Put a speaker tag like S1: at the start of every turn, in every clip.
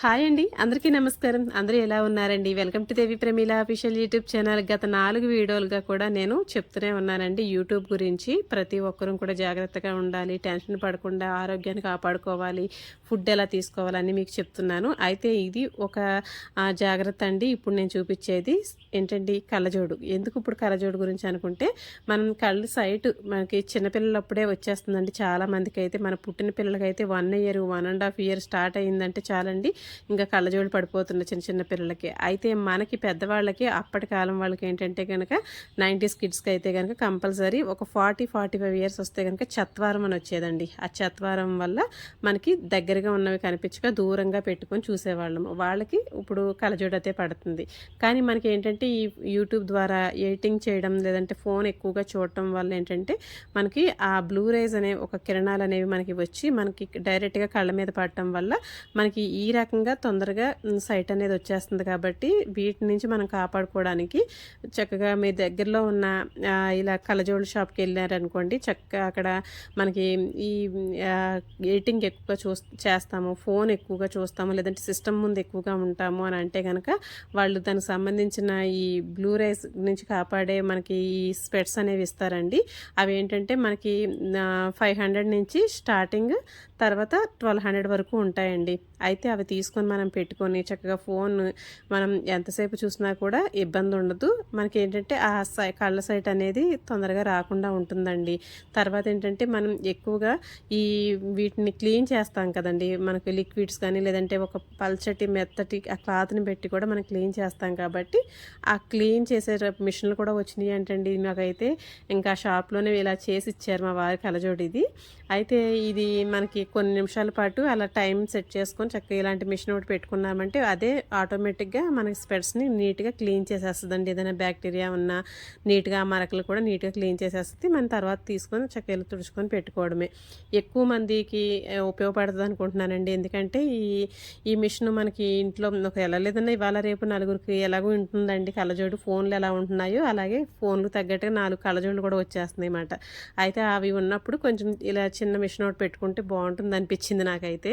S1: Hi అండి, అందరికీ నమస్కారం. అందరూ ఎలా ఉన్నారండి? Welcome to Devi Pramila official YouTube channel. గత 4 వీడియోలుగా కూడా నేను చెప్తూనే ఉన్నానండి యూట్యూబ్ గురించి. ప్రతి ఒక్కరూ కూడా జాగ్రత్తగా ఉండాలి, టెన్షన్ పడకుండా ఆరోగ్యాన్ని కాపాడుకోవాలి, ఫుడ్ ఎలా తీసుకోవాలని మీకు చెప్తున్నాను. అయితే ఇది ఒక జాగ్రత్త అండి. ఇప్పుడు నేను చూపించేది ఏంటండి, కళ్ళజోడు. ఎందుకు ఇప్పుడు కళ్ళజోడు గురించి అనుకుంటే, మనం కళ్ళు సైట్ మనకి చిన్నపిల్లలప్పుడే వచ్చేస్తుందండి చాలా మందికి. అయితే మన పుట్టిన పిల్లలకైతే 1 ఇయర్ 1.5 ఇయర్ స్టార్ట్ అయ్యిందంటే చాలండి, ఇంకా కళ్ళజోడు పడిపోతున్న చిన్న చిన్న పిల్లలకి. అయితే మనకి పెద్దవాళ్ళకి, అప్పటి కాలం వాళ్ళకి ఏంటంటే కనుక 90s కిడ్స్కి అయితే కనుక కంపల్సరీ ఒక 40-45 ఇయర్స్ వస్తే కనుక చత్వారం అని వచ్చేదండి. ఆ చత్వారం వల్ల మనకి దగ్గరగా ఉన్నవి కనిపించక దూరంగా పెట్టుకొని చూసేవాళ్ళము. వాళ్ళకి ఇప్పుడు కళ్ళజోడు అయితే పడుతుంది. కానీ మనకి ఏంటంటే ఈ యూట్యూబ్ ద్వారా ఎడిటింగ్ చేయడం, లేదంటే ఫోన్ ఎక్కువగా చూడటం వల్ల ఏంటంటే మనకి ఆ బ్లూ రేస్ అనే ఒక కిరణాలు అనేవి మనకి వచ్చి మనకి డైరెక్ట్గా కళ్ళ మీద పడటం వల్ల మనకి ఈ రకంగా తొందరగా సైట్ అనేది వచ్చేస్తుంది. కాబట్టి వీటి నుంచి మనం కాపాడుకోవడానికి చక్కగా మీ దగ్గరలో ఉన్న ఇలా కళ్ళజోడు షాప్కి వెళ్ళారనుకోండి, చక్కగా అక్కడ మనకి ఈ ఎడిటింగ్ ఎక్కువగా చేస్తాము, ఫోన్ ఎక్కువగా చూస్తాము, లేదంటే సిస్టమ్ ముందు ఎక్కువగా ఉంటాము అని అంటే కనుక వాళ్ళు దానికి సంబంధించిన ఈ బ్లూ రేస్ నుంచి కాపాడే మనకి ఈ స్పెట్స్ అనేవి ఇస్తారండి. అవి ఏంటంటే మనకి 500 నుంచి స్టార్టింగ్, తర్వాత 1200 వరకు ఉంటాయండి. అయితే అవి తీసుకొని మనం పెట్టుకొని చక్కగా ఫోన్ మనం ఎంతసేపు చూసినా కూడా ఇబ్బంది ఉండదు. మనకి ఏంటంటే ఆ కళ్ళ సైట్ అనేది తొందరగా రాకుండా ఉంటుందండి. తర్వాత ఏంటంటే మనం ఎక్కువగా ఈ వీటిని క్లీన్ చేస్తాం కదండి, మనకి లిక్విడ్స్ కానీ లేదంటే ఒక పల్చటి మెత్తటి ఆ క్లాత్ని పెట్టి కూడా మనం క్లీన్ చేస్తాం. కాబట్టి ఆ క్లీన్ చేసే మిషన్లు కూడా వచ్చినాయి అంటండి నాకైతే. ఇంకా షాప్లోనే ఇలా చేసి ఇచ్చారు మా వారి కళ్ళజోడు ఇది. అయితే ఇది మనకి కొన్ని నిమిషాల పాటు అలా టైం సెట్ చేసుకొని చక్కగా ఇలాంటి మిషన్ ఒకటి పెట్టుకున్నామంటే అదే ఆటోమేటిక్గా మనకి స్పెట్స్ని నీట్గా క్లీన్ చేసేస్తుందండి. ఏదైనా బ్యాక్టీరియా ఉన్నా నీట్గా మరకలు కూడా నీట్గా క్లీన్ చేసేస్తుంది. మన తర్వాత తీసుకొని చక్కగా తుడుచుకొని పెట్టుకోవడమే. ఎక్కువ మందికి ఉపయోగపడుతుంది అనుకుంటున్నానండి. ఎందుకంటే ఈ మిషన్ మనకి ఇంట్లో ఒక ఎలా లేదన్నా ఇవాళ రేపు నలుగురికి ఎలాగో ఉంటుందండి కళ్ళజోడు. ఫోన్లు ఎలా ఉంటున్నాయో అలాగే ఫోన్లు తగ్గట్టుగా 4 కళ్ళజోడులు కూడా వచ్చేస్తున్నాయి అన్నమాట. అయితే అవి ఉన్నప్పుడు కొంచెం ఇలా చిన్న మిషన్ ఒకటి పెట్టుకుంటే బాగుంటుంది అనిపించింది నాకైతే.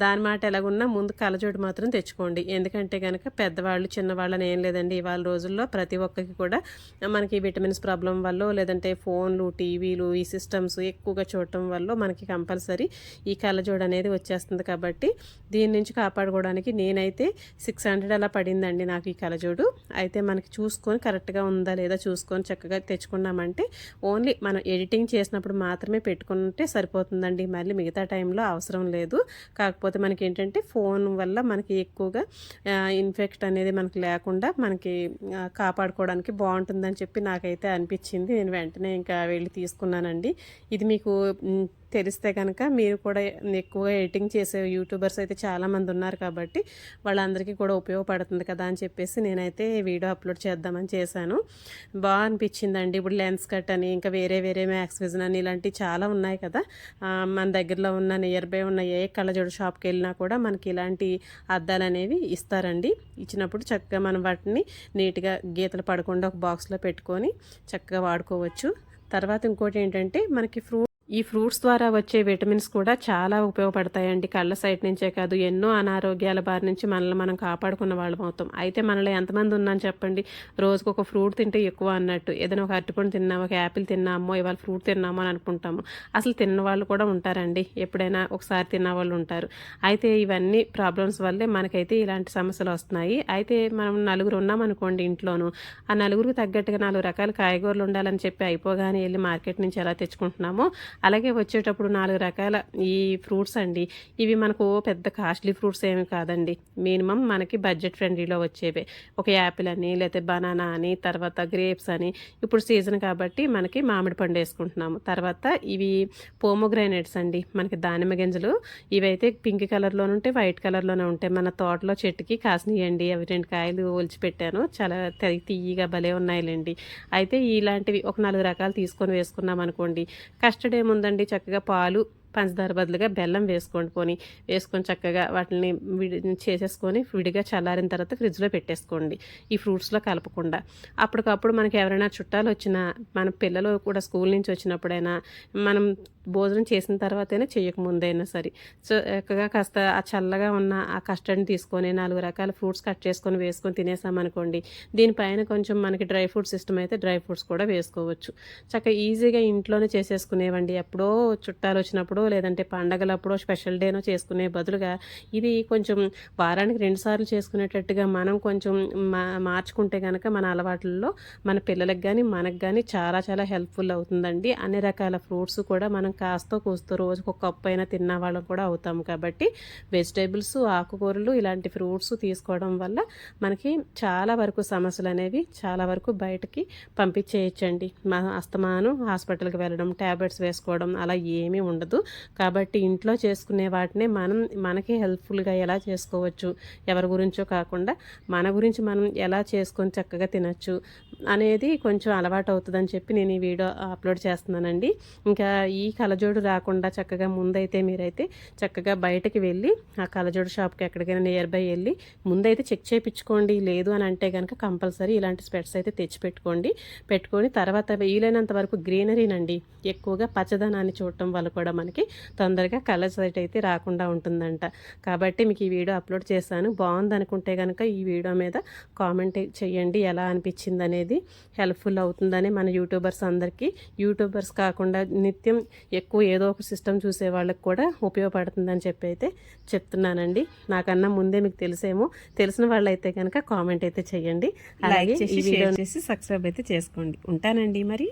S1: దాని మాట ఎలాగున్నా ముందు కళ్ళజోడు మాత్రం తెచ్చుకోండి. ఎందుకంటే కనుక పెద్దవాళ్ళు చిన్నవాళ్ళని ఏం లేదండి, ఇవాళ రోజుల్లో ప్రతి ఒక్కరికి కూడా మనకి విటమిన్స్ ప్రాబ్లం వల్ల, లేదంటే ఫోన్లు, టీవీలు, ఈ సిస్టమ్స్ ఎక్కువగా చూడటం వల్ల మనకి కంపల్సరీ ఈ కళ్ళజోడు అనేది వచ్చేస్తుంది. కాబట్టి దీని నుంచి కాపాడుకోవడానికి నేనైతే 600 అలా పడిందండి నాకు ఈ కళ్ళజోడు. అయితే మనకి చూసుకొని కరెక్ట్గా ఉందా లేదా చూసుకొని చక్కగా తెచ్చుకున్నామంటే ఓన్లీ మనం ఎడిటింగ్ చేసినప్పుడు మాత్రమే పెట్టుకుంటే సరిపోతుందండి. మళ్ళీ మిగతా టైంలో అవసరం లేదు. కాకపోతే మనకి ఏంటంటే ఫోన్ వల్ల మనకి ఎక్కువగా ఇన్ఫెక్ట్ అనేది మనకి లేకుండా మనకి కాపాడుకోవడానికి బాగుంటుందని చెప్పి నాకైతే అనిపించింది. నేను వెంటనే ఇంకా వెళ్ళి తీసుకున్నానండి. ఇది మీకు తెలిస్తే కనుక మీరు కూడా ఎక్కువగా ఎడిటింగ్ చేసే యూట్యూబర్స్ అయితే చాలామంది ఉన్నారు కాబట్టి వాళ్ళందరికీ కూడా ఉపయోగపడుతుంది కదా అని చెప్పేసి నేనైతే వీడియో అప్లోడ్ చేద్దామని చేశాను. బాగా అనిపించిందండి. ఇప్పుడు లెన్స్ కట్ అని ఇంకా వేరే మ్యాక్స్ విజన్ అని ఇలాంటివి చాలా ఉన్నాయి కదా. మన దగ్గరలో ఉన్న నియర్ బై ఉన్న ఏ కళ్ళజోడు షాప్కి వెళ్ళినా కూడా మనకి ఇలాంటి అద్దాలు అనేవి ఇస్తారండి. ఇచ్చినప్పుడు చక్కగా మనం వాటిని నీట్గా గీతలు పడకుండా ఒక బాక్స్లో పెట్టుకొని చక్కగా వాడుకోవచ్చు. తర్వాత ఇంకోటి ఏంటంటే మనకి ఈ ఫ్రూట్స్ ద్వారా వచ్చే విటమిన్స్ కూడా చాలా ఉపయోగపడతాయండి. కళ్ళ సైడ్ నుంచే కాదు, ఎన్నో అనారోగ్యాల బారి నుంచి మనల్ని మనం కాపాడుకున్న వాళ్ళం అవుతాం. అయితే మనలో ఎంతమంది ఉన్నాను చెప్పండి, రోజుకు ఒక ఫ్రూట్ తింటే ఎక్కువ అన్నట్టు. ఏదైనా ఒక అరటిపండు తిన్నాము, ఒక యాపిల్ తిన్నామో, ఇవాళ ఫ్రూట్ తిన్నామో అని అనుకుంటాము. అసలు తిన్న వాళ్ళు కూడా ఉంటారండి, ఎప్పుడైనా ఒకసారి తిన్న వాళ్ళు ఉంటారు. అయితే ఇవన్నీ ప్రాబ్లమ్స్ వల్లే మనకైతే ఇలాంటి సమస్యలు వస్తున్నాయి. అయితే మనం నలుగురు ఉన్నామనుకోండి ఇంట్లోనూ, ఆ నలుగురికి తగ్గట్టుగా 4 రకాల కాయగూరలు ఉండాలని చెప్పి అయిపోగానే వెళ్ళి మార్కెట్ నుంచి ఎలా తెచ్చుకుంటున్నామో అలాగే వచ్చేటప్పుడు 4 రకాల ఈ ఫ్రూట్స్ అండి. ఇవి మనకు పెద్ద కాస్ట్లీ ఫ్రూట్స్ ఏమి కాదండి, మినిమం మనకి బడ్జెట్ ఫ్రెండ్లీలో వచ్చేవే. ఒక యాపిల్ అని, లేకపోతే బనానా అని, తర్వాత గ్రేప్స్ అని, ఇప్పుడు సీజన్ కాబట్టి మనకి మామిడి పండు వేసుకుంటున్నాము. తర్వాత ఇవి పోమోగ్రానేట్స్ అండి, మనకి దానిమ్మ గింజలు. ఇవైతే పింక్ కలర్లోనే ఉంటాయి, వైట్ కలర్లోనే ఉంటాయి. మన తోటలో చెట్టుకి కాసినాయండి. అవి 2 కాయలు ఒలిచిపెట్టాను, చాలా తీయగా భలే ఉన్నాయిలేండి. అయితే ఇలాంటివి ఒక 4 రకాలు తీసుకొని వేసుకున్నాం అనుకోండి, కస్టర్డ్ ఏముందండి, చక్కగా పాలు పంచదార బదులుగా బెల్లం వేసుకోండి. వేసుకొని చక్కగా వాటిని చేసేసుకొని విడిగా చల్లారిన తర్వాత ఫ్రిడ్జ్లో పెట్టేసుకోండి, ఈ ఫ్రూట్స్లో కలపకుండా. అప్పటికప్పుడు మనకి ఎవరైనా చుట్టాలు వచ్చినా, మన పిల్లలు కూడా స్కూల్ నుంచి వచ్చినప్పుడైనా, మనం భోజనం చేసిన తర్వాతైనా చేయకముందైనా సరే చక్కగా కాస్త ఆ చల్లగా ఉన్న ఆ కస్టర్డ్ని తీసుకొని 4 రకాల ఫ్రూట్స్ కట్ చేసుకొని వేసుకొని తినేసామనుకోండి. దీనిపైన కొంచెం మనకి డ్రై ఫ్రూట్స్ ఇష్టం అయితే డ్రై ఫ్రూట్స్ కూడా వేసుకోవచ్చు. చక్కగా ఈజీగా ఇంట్లోనే చేసేసుకునేవండి. ఎప్పుడో చుట్టాలు వచ్చినప్పుడు లేదంటే పండగలప్పుడో స్పెషల్ డేనో చేసుకునే బదులుగా ఇది కొంచెం వారానికి 2 సార్లు చేసుకునేటట్టుగా మనం కొంచెం మార్చుకుంటే కనుక మన అలవాట్లలో మన పిల్లలకు కానీ మనకు కానీ చాలా చాలా హెల్ప్ఫుల్ అవుతుందండి. అన్ని రకాల ఫ్రూట్స్ కూడా మనం కాస్తో కూస్తో రోజుకు ఒక కప్పు అయినా తిన్న వాళ్ళం కూడా అవుతాము. కాబట్టి వెజిటేబుల్స్, ఆకుకూరలు ఇలాంటి ఫ్రూట్స్ తీసుకోవడం వల్ల మనకి చాలా వరకు సమస్యలు అనేవి చాలా వరకు బయటకి పంపించేయచ్చండి. అస్తమానం హాస్పిటల్కి వెళ్ళడం, ట్యాబ్లెట్స్ వేసుకోవడం అలా ఏమీ ఉండదు. కాబట్టి ఇంట్లో చేసుకునే వాటినే మనకి హెల్ప్ఫుల్గా ఎలా చేసుకోవచ్చు, ఎవరి గురించో కాకుండా మన గురించి మనం ఎలా చేసుకొని చక్కగా తినచ్చు అనేది కొంచెం అలవాటు అవుతుందని చెప్పి నేను ఈ వీడియో అప్లోడ్ చేస్తున్నానండి. ఇంకా ఈ కలజోడు రాకుండా చక్కగా ముందైతే మీరైతే చక్కగా బయటకి వెళ్ళి ఆ కలజోడు షాప్కి ఎక్కడికైనా నియర్ బై వెళ్ళి ముందైతే చెక్ చేయించుకోండి. లేదు అని అంటే కనుక కంపల్సరీ ఇలాంటి స్పెట్స్ అయితే పెట్టుకొని తర్వాత వీలైనంత వరకు గ్రీనరీనండి, ఎక్కువగా పచ్చదనాన్ని చూడటం వల్ల కూడా మనకి తొందరగా కలర్ సైట్ అయితే రాకుండా ఉంటుందంట. కాబట్టి మీకు ఈ వీడియో అప్లోడ్ చేశాను. బాగుంది అనుకుంటే కనుక ఈ వీడియో మీద కామెంట్ చేయండి, ఎలా అనిపించింది అనేది. హెల్ప్ఫుల్ అవుతుందని మన యూట్యూబర్స్ కాకుండా నిత్యం ఎక్కువ ఏదో ఒక సిస్టమ్ చూసే వాళ్ళకి కూడా ఉపయోగపడుతుందని చెప్పి అయితే చెప్తున్నానండి. నాకన్నా ముందే మీకు తెలిసిన వాళ్ళైతే కనుక కామెంట్ అయితే చేయండి. అలాగే ఈ వీడియో చేసి సబ్స్క్రైబ్ అయితే చేసుకోండి. ఉంటానండి మరి.